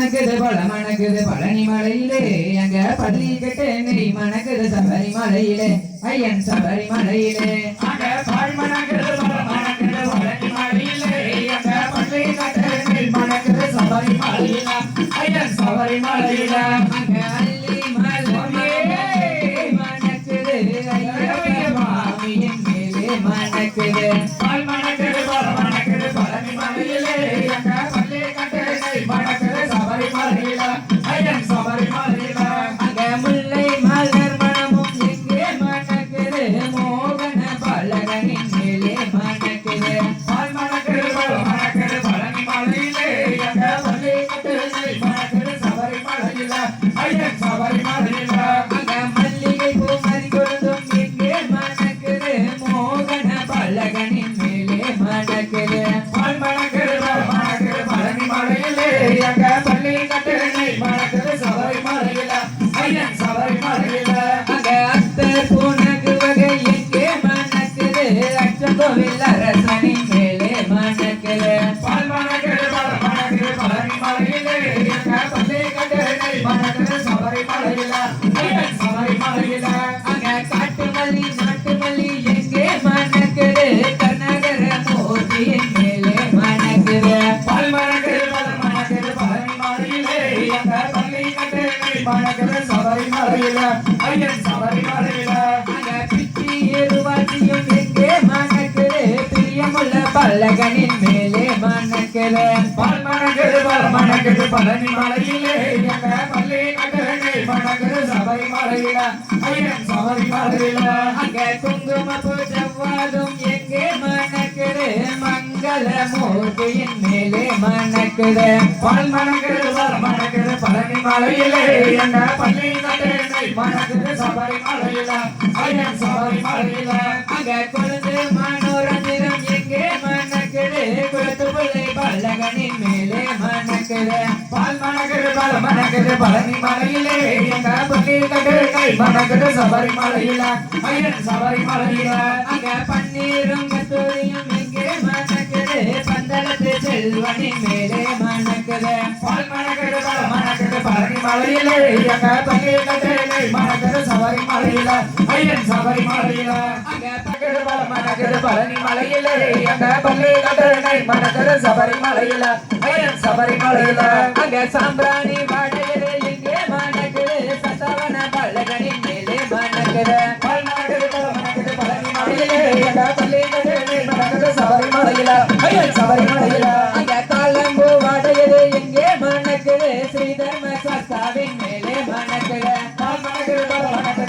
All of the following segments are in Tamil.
மணக்குது பழனி மலையிலே அங்க பள்ளி கட்ட நெய் மணக்குது சபரி மலையிலே ஐயன் சபரி மலையிலே அங்க பால் மணக்குது பழனி மலையிலே அங்க பள்ளி கட்ட நெய் மணக்குது சபரி மலையிலே ஐயன் சபரி மலையிலே அங்க அள்ளி மலையிலே மணக்குது ஐயன் மாமியின் மேலே மணக்குது பால் மணக்குது பழனி மலையிலே அங்க பள்ளி கட்ட நெய் மணக்குது சபரி மலையிலே ஐயன் சபரி மலையிலே அங்க முல்லை மலர் மணமும் எங்கே மணக்குது மோகன பலகனின் மேலே மணக்குது பால் மணக்குது பழனி மலையிலே அங்க பள்ளி கட்ட நெய் மணக்குது சபரி மலையிலே ஐயன் சபரி மலையிலே அங்க மல்லிகை பூ மதி கொழுந்தும் எங்கே மணக்குது மோகன பலகனின் மேலே மணக்குது பால் மணக்குது பழனி மலையிலே அங்க பள்ளி கட்ட நெய் மணக்குது சபரி மலையிலே ஐயன் சபரி மலையிலே அங்க அத்தர் பூனகு வகை எங்கே மணக்குது அச்சங்கோவில் அரசனின் மேலே மணக்குது பால் மணக்குது பழனி மலையிலே அங்க பள்ளி கட்ட நெய் மணக்குது சபரி மலையிலே ஐயன் சபரி மலையிலே அங்க காட்டு மல்லி நாட்டு மல்லி எங்கே மணக்குது கனகர மூர்த்தியின் மேலே மணக்குது பால் மணக்குது பழனி மலையிலே அங்க பள்ளி கட்ட நெய் மணக்குது சபரி மலையிலே ஐயன் சபரி மலையிலே அங்க பிச்சி ஏறுவாட்டியும் எங்கே மணக்குது பிரியமுள்ள பல்லகனின் மேலே மணக்குது பால் மணக்குது பழனி மலையிலே அங்க பள்ளி கட்ட நெய் மணக்குது சபரி மலையிலே ஐயன் சபரி மலையிலே அங்க குங்குமப்பூ செவ்வாதும் எங்கே மணக்குது மங்கள மூர்த்தியின் மேலே மணக்குது பால் மணக்குது பழனி மலையிலே அங்க பள்ளி கட்ட நெய் மணக்குது சபரி மலையிலே ஐயன் சபரி மலையிலே அங்க கொழுந்து மனோரஞ்சிரம் எங்கே மணக்குது குளத்து பிள்ளை பல்லகனின் மேலே மணக்குது பால் மணக்குது பழனி மலையிலே அங்க பள்ளி கட்ட நெய் மணக்குது சபரி மலையிலே ஐயன் சபரி மலையிலே அங்க பன்னீரும் கஸ்தூரியும் எங்கே மணக்குது பந்தளத்து செல்வனின் மேலே மணக்குது பால் மணக்குது பழனி மலையிலே அங்க பள்ளி கட்ட நெய் மணக்குது சபரி மலையிலே ஐயன் சபரி மலையிலே அங்க மணக்குது பழனி மலையிலே அங்க பள்ளி கட்ட நெய் மணக்குது சபரி மலையிலே ஐயன் சபரி மலையிலே அங்க சாம்பிராணி வாடையது எங்கே மணக்குது சசவன பல்லகனின் மேலே மணக்குது பால் மணக்குது பழனி மலையிலே அங்க பள்ளி கட்ட நெய் மணக்குது சபரி மலையிலே ஐயன் சபரி மலையிலே அங்க தாளம்பூ வாடையது எங்கே மணக்குது ஸ்ரீதர்ம சாஸ்தாவின் மேலே மணக்குது பால் மணக்குது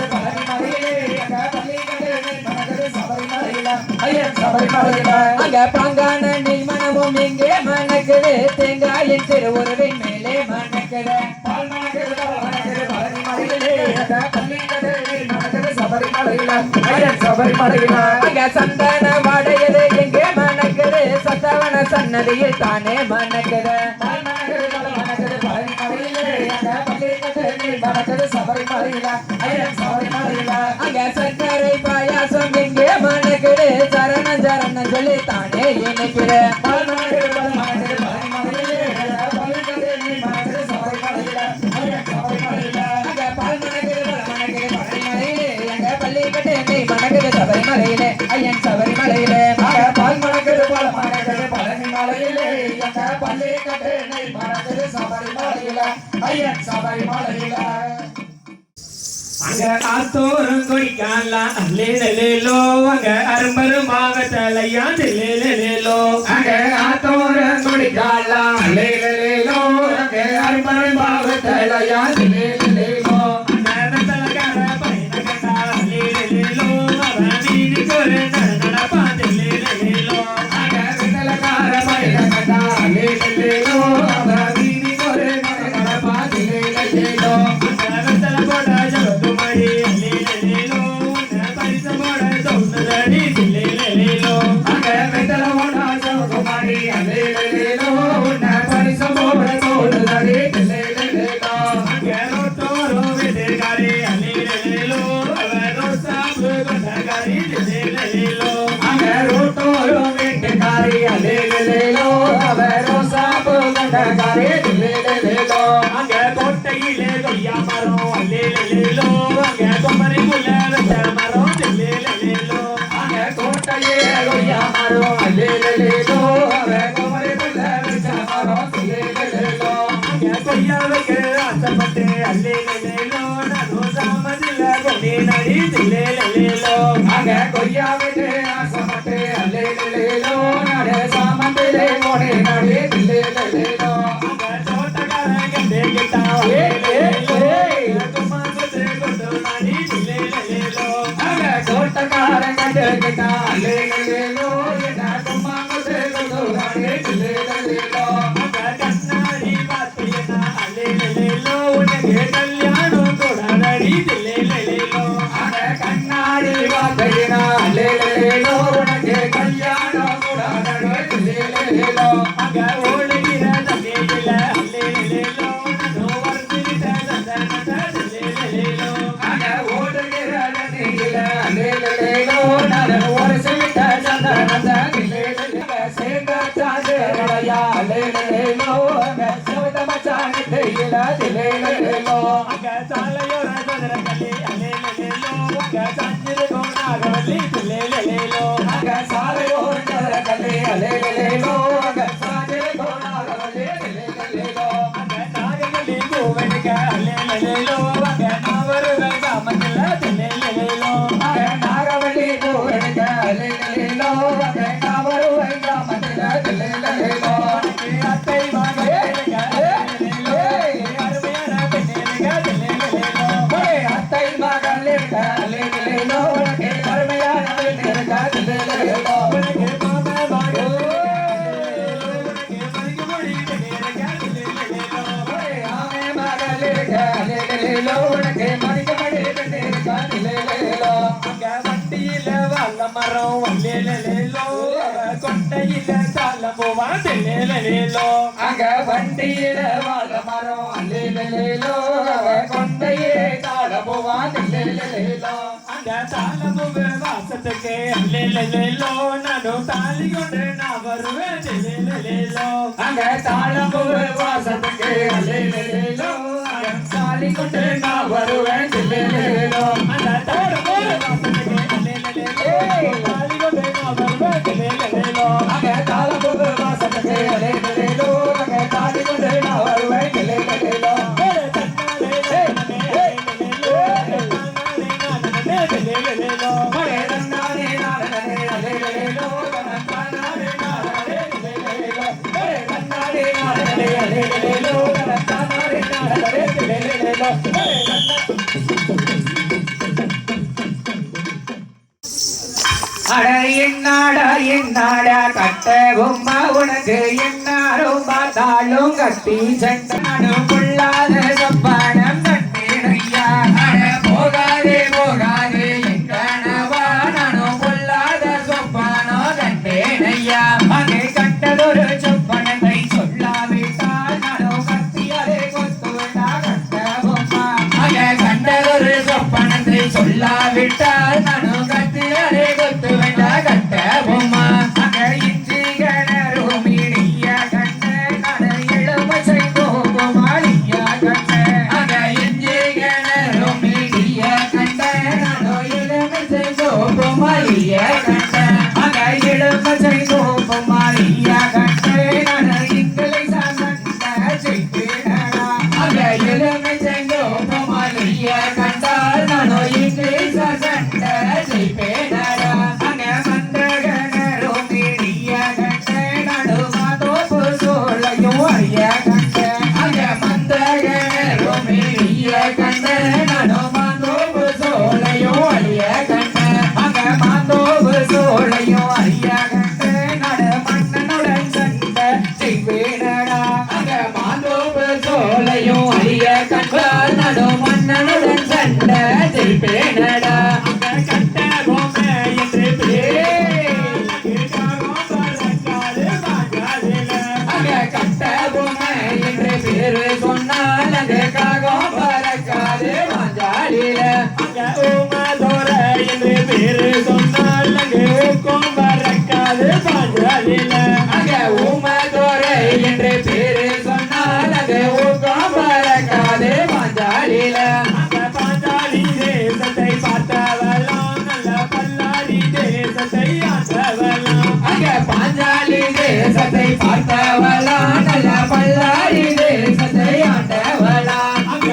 பழனி மலையிலே அங்க பள்ளி கட்ட நெய் மணக்குது சபரி மலையிலே ஐயன் சபரி மலையிலே அங்க பாங்கான நெய் மணமும் எங்கே மணக்குது தேங்காயின் திருவுருவின் மேலே மணக்குது பால் மணக்குது பழனி மலையிலே அங்க பள்ளி கட்ட நெய் மணக்குது சபரி மலையிலே ஐயன் சபரி மலையிலே அங்க சந்தன வாடையது எங்கே மணக்குது சத்தவன சன்னதியில் தானே மணக்குது பால் மணக்குது பழனி மலையிலே அங்க பள்ளி கட்ட நெய் மணக்குது சபரி மலையிலே ஐயன் சபரி மலையிலே அங்க சர்க்கரை பாயாசம் எங்கே மணக்குது சரணம் சரணம் சொல்லி தானே இணைக்குது பால் மணக்குது பழனி மலையிலே அங்க பள்ளி கட்ட நெய் மணக்குது சபரி மலையிலே ஐயன் சபரி மலையிலே அங்க பால் மணக்குது பழனி மலையிலே அங்க பள்ளி கட்ட நெய் மணக்குது சபரி மலையிலே ஐயன் சபரி மலையிலே அங்க பால் மணக்குது பழனி மலையிலே அங்க பள்ளி கட்ட நெய் மணக்குது சபரி மலையிலே ஐயன் சபரி மலையிலே அங்க காத்தோறும் கொடிக்காலாம் லேலோ அங்க அரும்பருமாக தலையாண்டு லேலோ அங்க காத்தோறும் கொடிக்காலாம் லேலோ அங்க அரும்பருமாக தலையாண்டு லேலோ நடத்தலகார பையன கண்டா லேலோ அவன் வீதிக்கு ஒரு நடப்பாந்து லேலோ அங்க நடத்தலகார பையன கண்டா லேலோ அவன் வீதிக்கு ஒரு நடப்பாந்து லேலோ நடத்தல போட ஜகத்து மடி லேலோ பரிசு போட தோணுதடி லேலோ அங்க வெத்தல போட ஜகத்து மடி லேலோ பரிசு போட தோணுதடி லேலோ அங்க ரோட்டோ தில்லேலேலோ அங்க கொய்யா விட்டு ஆசமட்டு அல்லேலேலோ நட சாமந்திலே மோனே நடு தில்லேலேலோ அங்க தோட்டக்காரன் கண்டே கிட்டான் அங்க தோட்டக்காரன் கண்டு கிட்டான் அல்லேலேலோ என்ன சும்மா முத்து கொண்டு நடு தில்லேலேலோ கண்ணாடி பார்த்தீங்கன்னா அல்லேலேலோ உனக்கு கல்யாணம் கூடாதடி தில்லேலேலோ அங்க கண்ணாடி பார்த்தீனா அல்லேலேலோ உனக்கு கல்யாணம் கூட நடு தில்லேலேலோ அங்க ஓடுகிற தண்ணியில அல்லேலேலோ நான் வரதுகிட்ட சந்தனத தில்லேலேலோ அங்க ஓடுகிற நதியில அல்லேலேலோ நான் ஒரு சிவிட்ட சந்தனத தில்லேலேலோ சேங்க சாந்தேரையா அல்லேலேலோ அங்க சிவத மச்சான் தெரியல தில்லேலேலோ அங்க சாலையோர சதுரங்கல்லி அல்லேலேலோ அங்க சஞ்சிருக்கும் நாகவல்லி தில்லேலேலோ அங்க சாலையோர் கல்லே அல்லேலேலோ அங்க சாஜில கோணாகவல்லே தில்லேலேலோ அங்க நாகவல்லி பூவனுக்கு அல்லேலேலோ அங்க நான் வருவேன் காமத்துல தில்லேலேலோ அங்க நாகவல்லி பூரனுக்கு அல்லேலேலோ அங்க காவருவை கிராமத்தில தில்லேலேலோ அத்தை மகன் அல்லேலேலோ அருமையான பெண்ணேனுங்க தில்லேலேலோ அத்தை மகள் இருக்க அல்லேலேலோ உனக்கு கருமையான பெண் இருக்க தில்லேலேலோ உனக்கு மாமா மகள் உனக்கு மறிக்கும்படி பெண்ணேனுங்க தில்லேலேலோ ஆமே மகள் இருக்க அல்லேலேலோ உனக்கு மடிக்கபடி பெண் இருக்க தில்லேலேலோ அங்க வண்டியில வாழ மரம் அல்லேலேலோ கொண்டையில சால போவான் தில்லேலேலோ அங்க வண்டியில வாழ மரம் அல்லேலேலோ கொண்டையே கால போவான் தில்லேலேலோ அங்க தாளமுக வாசத்துக்கு அல்லேலேலோ நானும் தாலி கொண்டு நான் வருவேன் தில்லேலேலோ அங்க தாளம்பு வாசத்துக்கு அல்லேலேலோ சாலி கொண்டு நான் வருவேன் தில்லேலேலோ அந்த தாளமுக வாசத்துக்கு அல்லேலேலோ தாலி கொண்டு நான் வருவேன் தில்லேலேலோ அங்க தாளம்பு வாசத்துக்கு அல்லேலேலோ அங்க சாலி கொண்டு நான் வருவேன் தில்லேலேலோ மரே தன்னானே நானே அல்லேலேலோ தன்னானே நானே அல்லேலேலோ மரே தன்னானே நானே அல்லேலேலோ தன்னானே நானே அல்லேலேலோ மரே அட என்னாடா கட்ட பொம்மா உனக்கு என்னாரும் பார்த்தாலும் கட்டி சண்டானும் கொள்ளாத சப்பானம் கட்டேனையா அட போகாதே எங்கனவா நானும் கொள்ளாத சொப்பானோ கட்டேனையா அங்கே கட்டதொரு சொப்பனத்தை சொல்லாவிட்டால் நானும் கத்தியாலே கொத்துவிட்டா கட்ட பொம்மா அங்கே கண்டதொரு சொப்பனத்தை சொல்லாவிட்டால் நானும் கத்தியாலே கொத்து வேண்டா கட்ட பொம்மா அங்க இஞ்சி கிணறும் இடிய கட்ட நட எழுமசை கோபமாலிய கட்ட அங்க இஞ்சி கிணறும் இடிய கட்ட நட எழுமசை கோபமாலிய கட்ட அங்க எழுமசை கோபமாலிய கட்ட நட இங்களை சமந்த செய்கிறா அங்க எழுமசை கோபமாலிய கட்ட நட இங்களை சமந்த செய்கிறா அங்க மந்தகனரும் இடிய கட்ட நடுமாதோப்பு சோலையும் அறிய கட்ட அங்க மந்தகனரும் இடிய கட்ட நடுமாதோப்பு சோலையும் அறிய கட்ட அங்க மாதோப்பு சோலையும் அறிய கட்ட நட மன்னனுடன் சண்ட செய்வேனடா அங்க மாதோப்பு சோலையும் அறிய கட்ட நடு மன்னனுடன் சண்ட செய்வேனடா அங்க கட்ட பொம்மை என்று அங்க கட்ட பொம்மை என்று பேரு சொன்னால் அங்க காகம் பறக்காது மாஞ்சாலில அங்க ஊமதோர என்று பேரு சொன்னால் அங்கு ஊக்கம் பறக்காது பாஞ்சாலில அங்க ஊமதோரை என்று பேரு சொன்னால் அங்க ஊக்கம் பறக்காது மாஞ்சாலில அங்க பாஞ்சாலி தேசத்தை பார்த்தவளாம் நல்ல பல்லாரி தேசத்தை ஆற்றவளாம் அங்க பாஞ்சாலி தேசத்தை பார்த்தவளா நல்ல பல்லாரி தேசத்தை ஆண்டவளா அங்க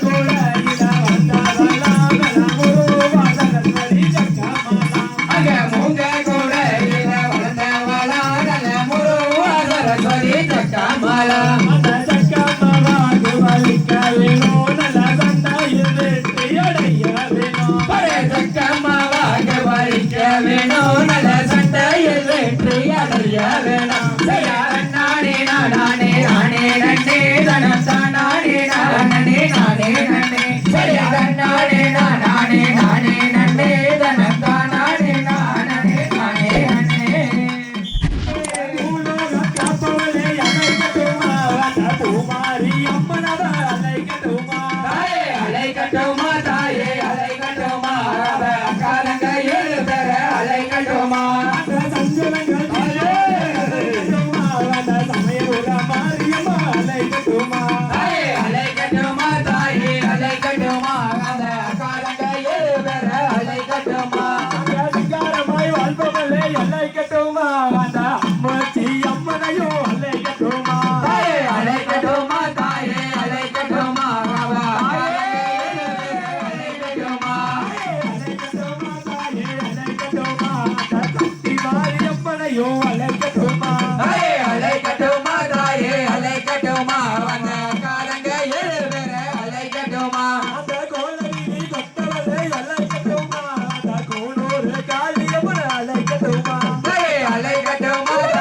கூட இத வந்தவளாம் நல்ல வேணும் பழக்கமாவாக வழிக்க வேணும் நல்ல சண்டையில் வெற்றி அடைய வேணும் நானே நானே நானே நன்னே தனம் தானே நானே நானே நன்னே நானே நானே நானே நன்னே தனம் தானே நானே நானே நன்னே பூலோகம் காப்பவளே அலைக்கட்டுமா வந்த பூமாரி அம்மனவ அலைக்கட்டுமா தாயே அலைக்கட்டுமா தாயே அலைக்கட்டுமா அவ காலங்க ஏழு பெற அலைக்கட்டுமா அந்த சஞ்சலங்கள் அலைக்கட்டுமா வந்த சமயபுர மாரியம்மா அலைக்கட்டுமா தாயே அலைக்கட்டுமா தாயே அலைக்கட்டுமா அந்த காலங்க ஏழு பெற அலைக்கட்டுமா அதிகாரமாய் வாழ்பவளே அலைக்கட்டுமா வந்த அம்மச்சி அம்மனையும் அலைக்கட்டுமா தாயே அலைக்கட்டுமா தாயே அலைக்கட்டுமா அவ காலங்க ஏழு பெற அலைக்கட்டுமா தாயே அலைக்கட்டுமா தாயே அலைக்கட்டுமா அந்த காலங்க ஏழு பெற அலைக்கட்டுமா தாயே அலைக்கட்டுமா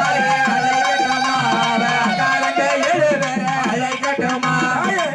தாயே அலைக்கட்டுமா அவ காலங்க ஏழு பெற அலைக்கட்டுமா தாயே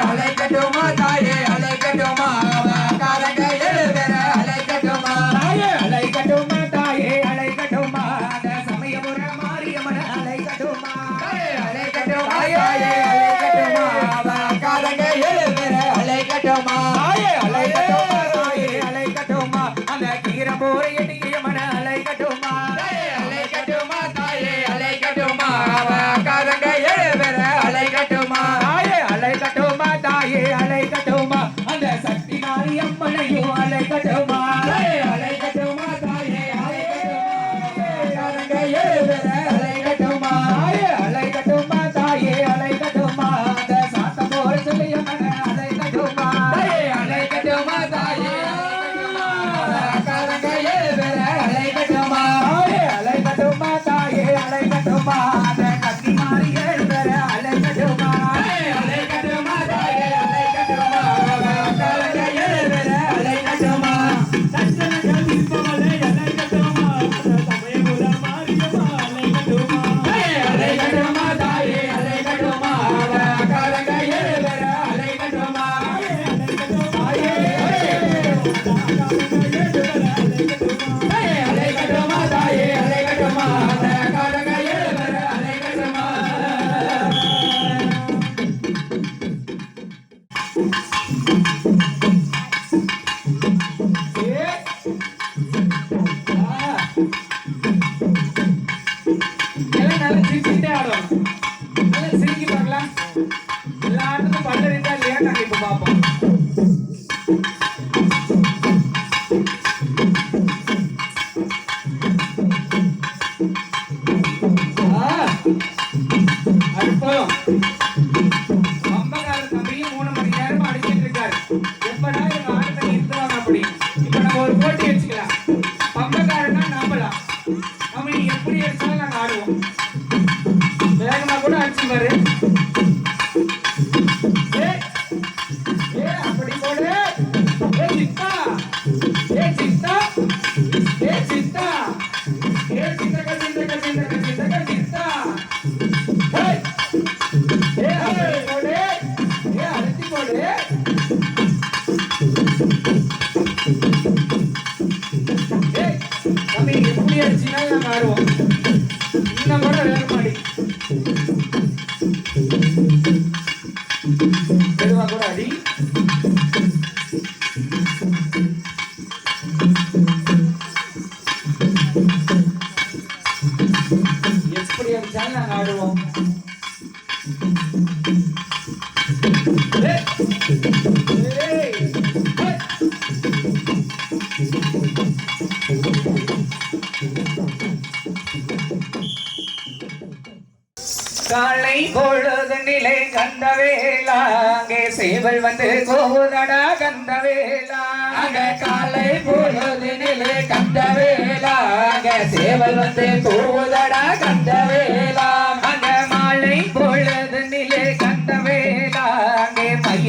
அலைக்கட்டுமா தாயே அலைக்கட்டுமா அவ காலங்க ஏழு பெற அலைக்கட்டுமா தாயே அலைக்கட்டுமா தாயே அலைக்கட்டுமா அந்த சமயபுர மாரியம்மன் அலைக்கட்டுமா தாயே அலைக்கட்டுமா தாயே அலைக்கட்டுமா அவ காலங்க ஏழு பெற அலைக்கட்டுமா தாயே அலைக்கட்டுமா தாயே அலைக்கட்டுமா அந்த கீரம்பூர எட்டியம்மன் அலைக்கட்டுமா தாயே அலைக்கட்டுமா தாயே அலைக்கட்டுமா அவ காலங்க ஏழு பெற அலைக்கட்டுமா தாயே அலைக்கட்டுமா தாயே அலைக்கட்டுமா அந்த சக்தி மாரியம்மனையும் அலைக்கட்டுமா தாயே அலைக்கட்டுமா தாயே அலைக்கட்டுமா காலங்க ஏழு பெற அலைக்கட்டுமா தாயே அலைக்கட்டுமா தாயே அலைக்கட்டுமா அந்த சாத்தமோர சொல்லியம்மன் அலைக்கட்டுமா தாயே அலைக்கட்டுமா தாயே அலைக்கட்டுமா காலங்க ஏழு பெற அலைக்கட்டுமா தாயே அலைக்கட்டுமா தாயே அலைக்கட்டுமா அந்த கத்தி மாறி ஏழு பெற அலைக்கட்டுமா தாயே அலைக்கட்டுமா தாயே அலைக்கட்டுமா காலங்க ஏழு பெற அலைக்கட்டுமா தாயே அலைக்கட்டுமா தாயே அலைக்கட்டுமா காலங்க ஏழு பெற அலைக்கட்டுமா தாயே அலைக்கட்டுமா தாயே அலைக்கட்டுமா அந்த காலங்க ஏழு பெற அலைக்கட்டுமா எல்லாம் நல்லா சிரிச்சுட்டே ஆடுவாங்க நல்லா சிரிக்கி பார்க்கலாம் எல்லா ஆட்டத்தும் பல்லு இருந்தா இல்லையா நாங்க இப்ப பார்ப்போம் அற்புதம் அம்பகார தம்பியும் 3 மணி நேரமா அடிச்சிட்டு இருக்காரு எப்படா இவங்க ஆட்டத்தை நிறுத்துவாங்க அப்படி இப்ப நம்ம ஒரு போட்டி வச்சுக்கலாம் பம்பக்காரனா நாமலாம் நம்ம நீ எப்படி அடிச்சாலும் நாங்க ஆடுவோம் வேகமா கூட அடிச்சு பாரு ஏய், ஏய், அப்படி போடு ஏ சித்தா ஏ சித்தா ஏ சித்தா ஏ சித்தக சித்தக சித்தக சித்தக சித்தா ஏய், ஏ அப்படி போடு ஏ அழுத்தி போடு ஏய் தம்பி எப்படி அடிச்சினாலும் நாங்க ஆடுவோம் இன்னும் கூட வேகமாடி மெதுவா கூட அடி எப்படி அடிச்சாலும் நாங்க ஆடுவோம் ஏய், ஏய், ஏய். காலை பொழுது நிலை கந்தவேலா அங்கே சேவல் வந்து கோவுதடா கந்தவேலா அங்க காலை பொழுது நிலை கந்தவேலா அங்க சேவல் வந்து கோவுதடா கந்தவேலா அந்த மாலை பொழுது நிலை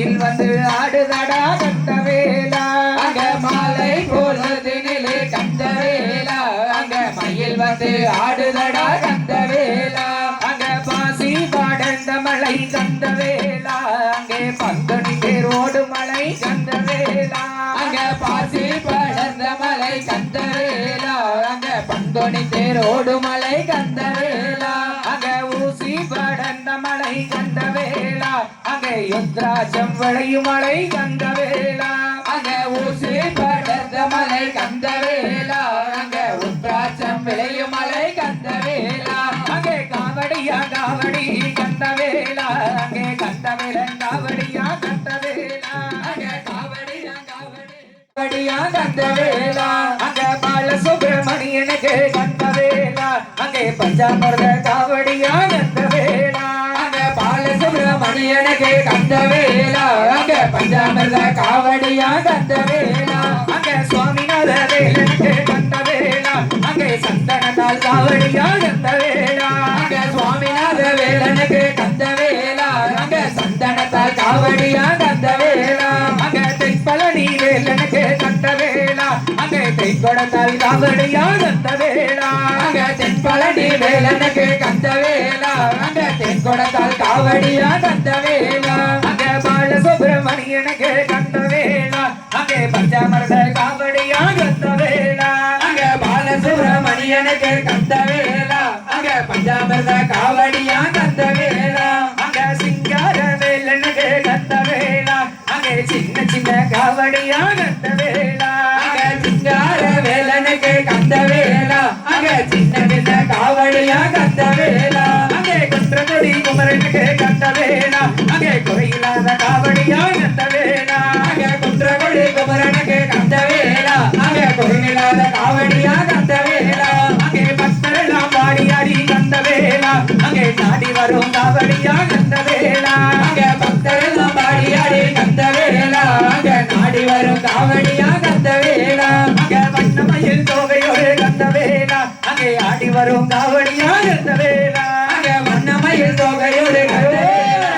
மயில் வந்து ஆடுதடா கந்தவேலா அங்க மாலை பொழுதினிலே கந்தவேலா அங்க மயில் வந்து ஆடுதடா கந்தவேலா அங்க பாசி பாடந்த மலை கந்தவேலா அங்கே பங்குனி தேரோடு மலை கந்தவேலா அங்க பாசி படர்ந்த மலை கந்தவேலா அங்க பங்குனி தேரோடு மலை கந்தவேலா அங்க ஊசி படர்ந்த மலை கந்தவேலா அங்கே யுத்ராஜம் விளையும் மலை கந்தவேலா அங்க ஊசி படர்ந்த மலை கந்தவேலா அங்க உத்ராஜம் விளையும் மலை கந்தவேலா அங்கே காவடியா காவடி கந்தவேலா அங்கே கந்தவேலன் காவடியா கந்தவேலா அங்கே காவடியா காவடியா கந்தவேலா அங்க பாலசுப்ரமணியனுக்கு கந்தவேலா அங்கே பஞ்சாமர்த காவடியா கந்தவேலா அங்க பாலசுப்ரமணியனுக்கு கந்தவேலா அங்க பஞ்சாமர்த காவடியா கந்தவேலா அங்க சுவாமிநாத வேலனுக்கு கந்தவேலா அங்கே சந்தனத்தால் காவடியா கந்தவேலா அங்க சுவாமிநாத வேலனுக்கு கந்தவேலா அங்க சந்தனத்தால் காவடியா கந்தவேலா அங்க தென்பழனி வேலனுக்கு கந்தவேலா அங்கே தென்கொடத்தால் காவடியா கந்தவேலா அங்க தென்பழனி வேலனுக்கு கந்தவேலா அங்க தென்கொடத்தால் காவடியா கந்தவேலா அங்க பாலசுப்ரமணியனுக்கு கந்தவேலா அங்கே பஞ்சாமர்த காவடியா கந்தவேலா அங்க பாலசுப்ரமணியனுக்கு கந்தவேலா அங்க பஞ்சாமர்த காவடியா கந்தவேலா அங்க சிங்கார வேலனுக்கு கந்தவேலா அங்கே சின்ன சின்ன காவடியா கந்தவேலா அங்க சிங்கார வேலனுக்கு கந்தவேலா அங்க சின்ன சின்ன காவடியா கந்தவேலா அங்கே குன்றக்குடி குமரனுக்கு கந்தவேலா அங்கே குறையில்லாத காவடியா கந்தவேலா அங்கே குன்றக்குடி குமரனுக்கு கந்தவேலா அங்கே குறையில்லாத காவடியா கந்தவேலா அங்கே பக்தரெல்லாம் பாடியாடி கந்தவேலா அங்கே நாடி வரும் காவடியா கந்தவேலா அங்கே பக்தரெல்லாம் பாடியாடி கந்தவேலா அங்கே நாடி வரும் காவடியா கந்தவேலா அங்கே வண்ணமயில் தோகையோடு கந்தவேலா அங்கே ஆடி வரும் காவடியா கந்தவேலா அங்கே வண்ணமயில் தோகையோடு கந்தவேலா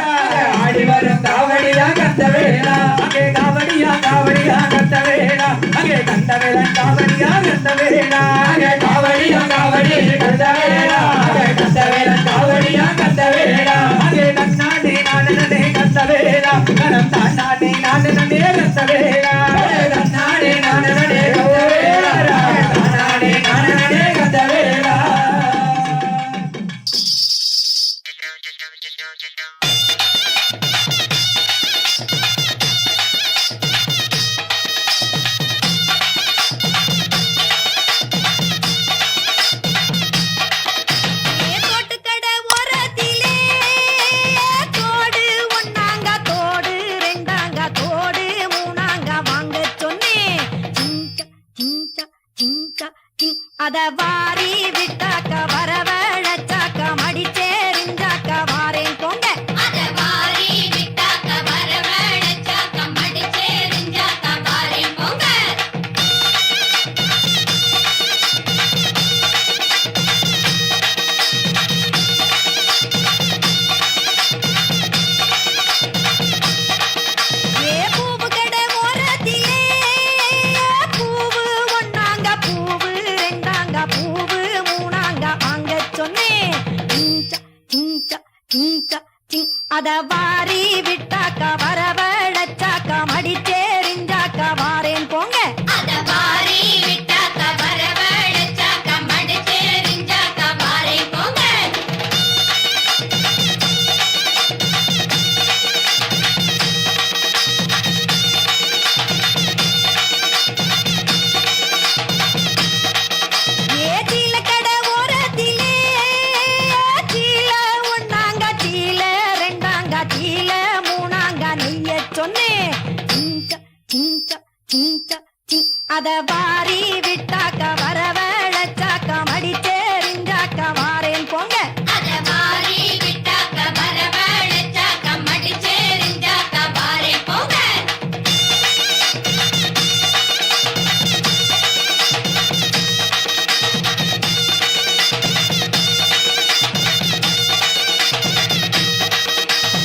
ஆடி வரும் காவடியா கந்தவேலா அங்கே காவடியா காவடியா கந்தவேலா அங்கே கந்தவேலன் காவடியா கந்தவேலா அங்கே காவடியா காவடி கந்தவேலா அங்கே கந்தவேலன் காவடியா கந்தவேலா அங்கே நன்னாடி நானே கந்தவேலா கரம் தாண்டாடி நானே கந்தவேலா நன்னாடி நானே கந்தவேலா தாண்டாடி நானே கந்தவேலா தோட்டுக்கடை ஓரத்திலே தோடு ஒண்ணாங்க தோடு ரெண்டாங்க தோடு மூணாங்க வாங்க சொன்னேன் சிங்க சிங்க சிங்க சிங் அத வாரி விட்டாக்க வரவழைச்சாக்க மடிச்சேரிஞ்சாக்க வாரேன் போங்க அத வாரி விட்டாக்க வரவழைச்சாக்க மடிச்சேரிஞ்சாக்க வாரேன் போங்க ஏ பூவு கடை ஓரத்திலே பூவு ஒண்ணாங்க பூவு ரெண்டாங்க பூவு மூணாங்க வாங்க சொன்னேன் சிங்க சிங்க சிங்க சிங் அத வாரி விட்டாக்க வரவழைச்சாக்க மடிச்சேரிஞ்சாக்க வாரேன் போங்க அத வாரி விட்டாக்க வரவழைச்சாக்க மடிச்சேரிஞ்சாக்க வாரேன் போங்க ஏ சீல கடை ஓரத்திலே சீல ஒண்ணாங்க சீல ரெண்டாங்க சீல மூணாங்க நெய்ய சொன்னேன் சிங்க சிங்க சிங்க சிங் அத வாரி விட்டாக்க வரவழைச்சாக்க மடிச்சேரிஞ்சாக்க வாரேன் போங்க அத வாரி விட்டாக்க வரவழைச்சாக்க மடிச்சேரிஞ்சாக்க வாரேன் போங்க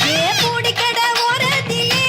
ஏ பூடி கடை ஓரத்திலே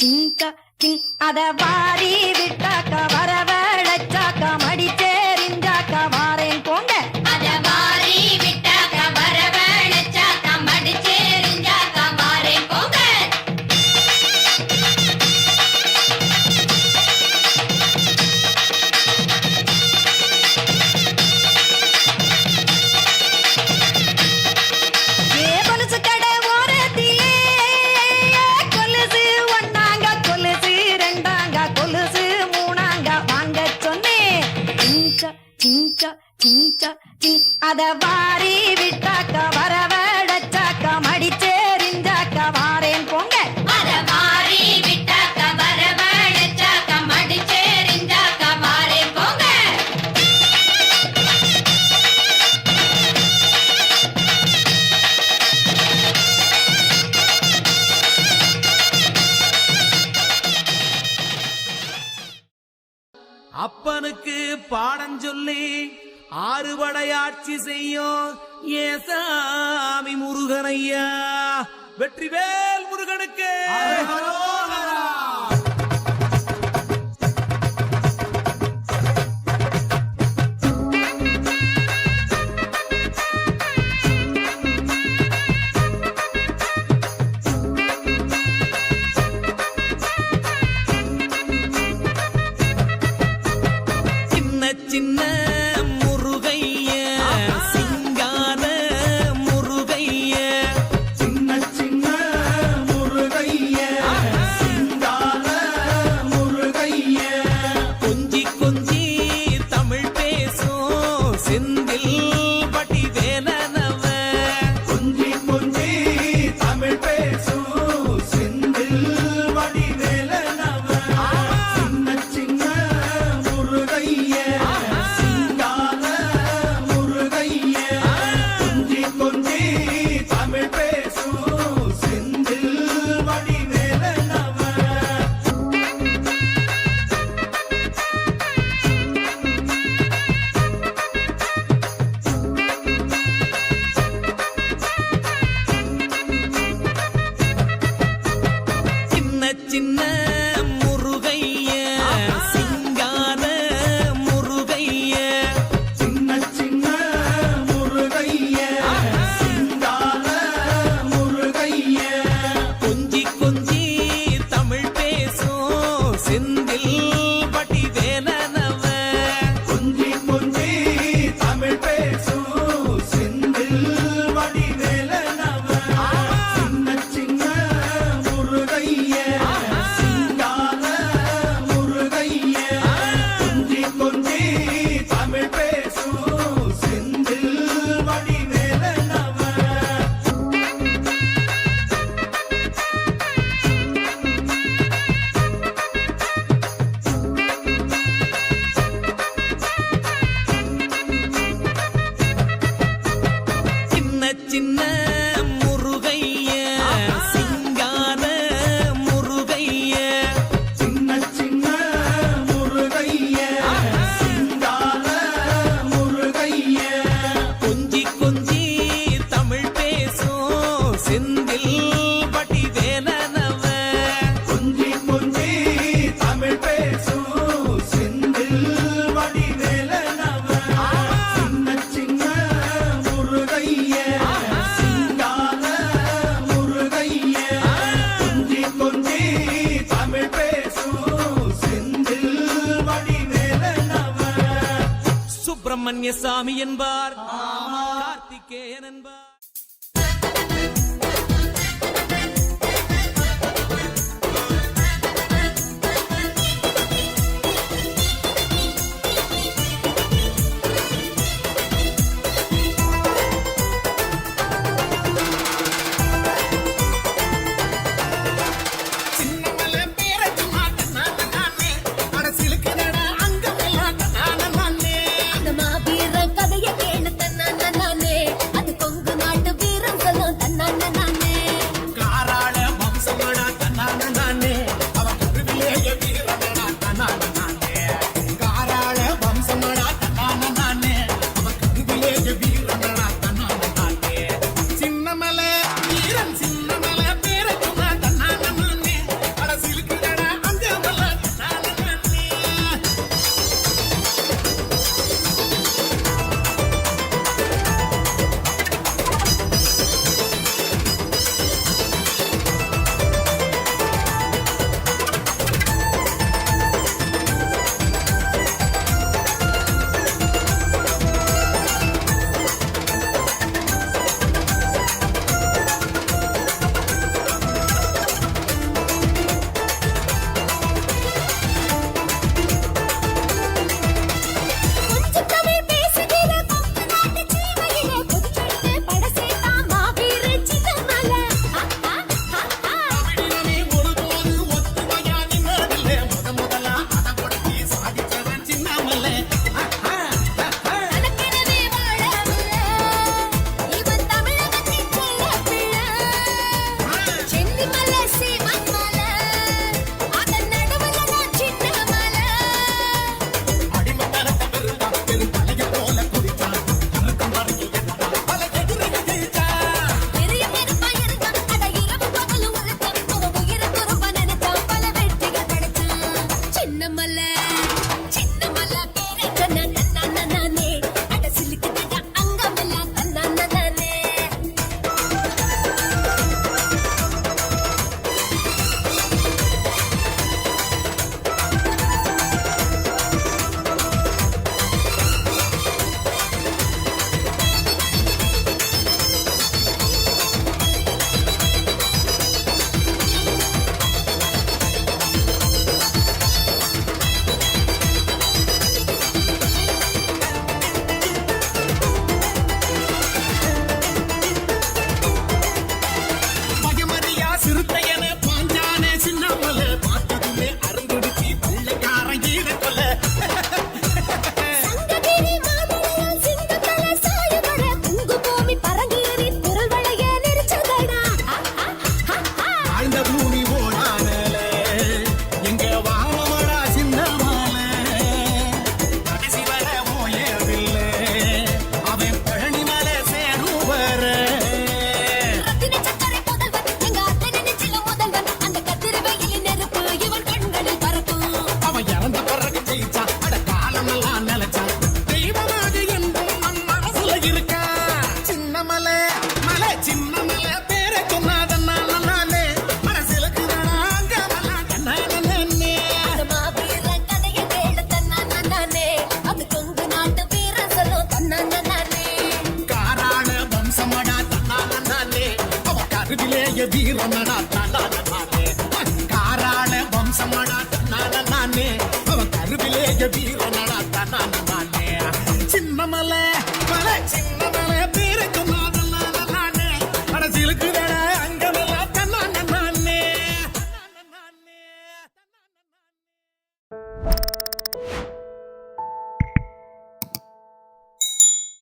சிங்க சிங் அத வாரி விட்டாக்க வரவழைச்சாக்க மடிச்சேரிஞ்சாக்க வாரேன் போங்க அத வாரி விட்டாக்க வரவழைச்சாக்க மடிச்சேரிஞ்சாக்க வாரேன் போங்க கொலுசு கடை ஓரத்திலே கொலுசு ஒன்னாங்க கொலுசு ரெண்டாங்க கொலுசு மூணாங்க வாங்க சொன்னேன் சிங்க சிங்க சிங் அத வாரி விட்டாக்க வரவழைச்சாக்க மடிச்சேரிஞ்சாக்க வாரேன் போங்க அத வாரி விட்டாக்க வரவழைச்சாக்க மடிச்சேரிஞ்சாக்க வாரேன் போங்க அப்பனுக்கு பாடம் சொல்லி ஆறுபடையாட்சி செய்யும் ஏசாமி முருகனையா வெற்றிவேல் முருகனுக்கு சின்ன சின்ன முருகைய சிங்கார முருகைய சின்ன சின்ன முருகைய சிங்கார முருகைய கொஞ்சி கொஞ்சி தமிழ் பேசும் செந்தில் பட்டி வேலனவ கொஞ்சி கொஞ்சி தமிழ் பேசும் செந்தில் வடிவேலனவ சின்ன சின்ன முருகைய சிங்கார முருகைய கொஞ்சி கொஞ்சி தமிழ் பேசும் செந்தில் வடிவேலனவ சின்ன சின்ன முருகைய சிங்கார முருகைய சின்ன சின்ன முருகைய சிங்கார முருகைய கொஞ்சி கொஞ்சி தமிழ் பேசும் செந்தில் பட்டி வேலனவ கொஞ்சி கொஞ்சி தமிழ் பேசும் செந்தில் வடிவேலனவ சின்ன சின்ன முருகைய சிங்கார முருகைய கொஞ்சி கொஞ்சி தமிழ் பேசும் செந்தில் வடிவேலனவ சின்ன சின்ன முருகைய சிங்கார முருகைய சின்ன சின்ன முருகைய சிங்கார முருகைய கொஞ்சி கொஞ்சி தமிழ் பேசும் செந்தில் பட்டி வேலனவ கொஞ்சி கொஞ்சி தமிழ் பேசும் செந்தில் வடிவேலனவ சின்ன சின்ன முருகைய சிங்கார முருகைய கொஞ்சி கொஞ்சி தமிழ் பேசும் செந்தில் வடிவேலனவ சுப்பிரமணிய சாமி என்பார் கார்த்திகேயன் என்பார் சின்னமல பேரச்சு மாட்டேன் நானே அட சிலுக்குதடா அங்கமெல்லாம் நானே அந்த மாபீர கதைய கேளுத்த இந்த பூமி ஓடானலே எங்க வாழமடா சின்னமாலே கடைசி வர ஓயவில்லை அவன் பழனி மலை சேருவர ரத்தின சக்கரை புதல்வன் எங்க அத்தனை நெஞ்சில முதல்வன் அந்த கத்திர வெயிலின் நெருப்பு இவன் கண்களில் பறக்கும் அவன் இறந்த பிறகு ஜெயிச்சான் அட காலமெல்லாம் நிலைச்சான் தெய்வமாக என்றும் நம் மனசுல இருக்கா சின்னமலை மலை சின்னமலை பேரை சொன்னாதன்னா நன்னாலே மனசிலுக்கு நாங்க மல்லாம் கண்ணானே அந்த மாவீரன் கதையை கேளு தன்னானே அது கொங்கு நாட்டு வீரன் சொல்லும் தன்னானே காரான வம்சமடா தன்னானே அவ கருவிலேய வீரனடா தன்னானே காரான வம்சமடா தன்னானே அவ கருவிலேய வீர